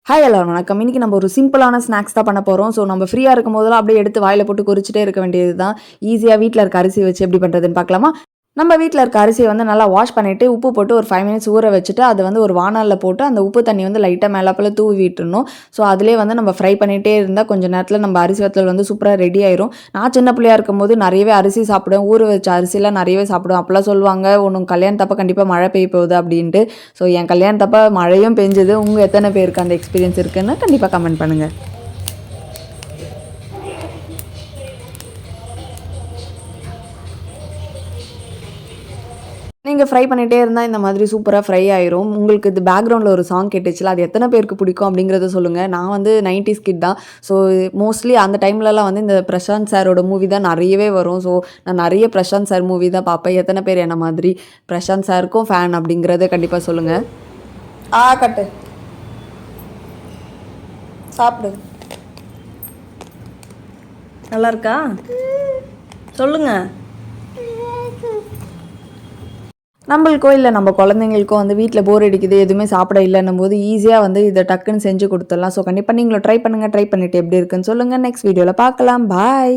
Hi எல்லாரும் வணக்கம். இன்னைக்கு நம்ம ஒரு சிம்பிளான ஸ்நாக்ஸ் தான் பண்ண போகிறோம். ஸோ நம்ம ஃப்ரீயாக இருக்கும் போதெல்லாம் அப்படியே எடுத்து வாயில் போட்டு குறிச்சிட்டே இருக்க வேண்டியது தான். ஈஸியாக வீட்டில் இருக்க அரிசி வச்சு எப்படி பண்ணுறதுன்னு பார்க்கலாமா? நம்ம வீட்டில் இருக்க அரிசியை வந்து நல்லா வாஷ் பண்ணிவிட்டு உப்பு போட்டு ஒரு 5 மினிட்ஸ் ஊற வச்சுட்டு அதை வந்து ஒரு வானலில் போட்டு அந்த உப்பு தண்ணி வந்து லைட்டாக மேலாப்பில் தூவி விட்டுறணும். ஸோ அதிலே வந்து நம்ம ஃப்ரை பண்ணிகிட்டே இருந்தால் கொஞ்சம் நேரத்தில் நம்ம அரிசி வத்தல் வந்து சூப்பராக ரெடி ஆயிரும். நான் சின்ன பிள்ளையாக இருக்கும்போது நிறையவே அரிசி சாப்பிடுவேன். ஊற வச்ச அரிசிலாம் நிறையவே சாப்பிடுவேன். அப்போல்லாம் சொல்லுவாங்க உனக்கு கல்யாணத்தப்போ கண்டிப்பாக மழை பெய்ய போகுது அப்படின்ட்டு. ஸோ என் கல்யாணத்தப்போ மழையும் பெஞ்சுது. உங்கள் எத்தனை பேருக்கு அந்த எக்ஸ்பீரியன்ஸ் இருக்குன்னு கண்டிப்பாக கமெண்ட் பண்ணுங்கள். நீங்க ஃப்ரை பண்ணிட்டே இருந்தா இந்த மாதிரி சூப்பரா ஃப்ரை ஆயிரும். உங்களுக்கு இது பேக்கிரவுண்ட்ல ஒரு சாங் கேட்டுச்சுல்ல, அது எத்தன பேருக்கு பிடிக்கும் அப்படிங்கிறத சொல்லுங்க. நான் வந்து 90ஸ் கிட் தான். ஸோ மோஸ்ட்லி அந்த டைம்லலாம் வந்து இந்த பிரசாந்த் சாரோட மூவி தான் நெறையவே வரும். ஸோ நான் நெறைய பிரசாந்த் சார் மூவி தான் பார்ப்பேன். எத்தன பேர் என்ன மாதிரி பிரசாந்த் சாருக்கும் ஃபேன் அப்படிங்கிறத கண்டிப்பா சொல்லுங்க. கட்டு. சாப்பிடு. நல்லா இருக்கா? சொல்லுங்க. நம்மளுக்கோ இல்லை நம்ம குழந்தைங்களுக்கோ வந்து வீட்டில் போர் அடிக்குது, எதுவுமே சாப்பிட இல்லைன்னும் போது ஈஸியாக வந்து இதை டக்குன்னு செஞ்சு கொடுத்துடலாம். ஸோ கண்டிப்பாக நீங்களும் ட்ரை பண்ணுங்கள். ட்ரை பண்ணிவிட்டு எப்படி இருக்குன்னு சொல்லுங்கள். நெக்ஸ்ட் வீடியோவில் பார்க்கலாம். பாய்.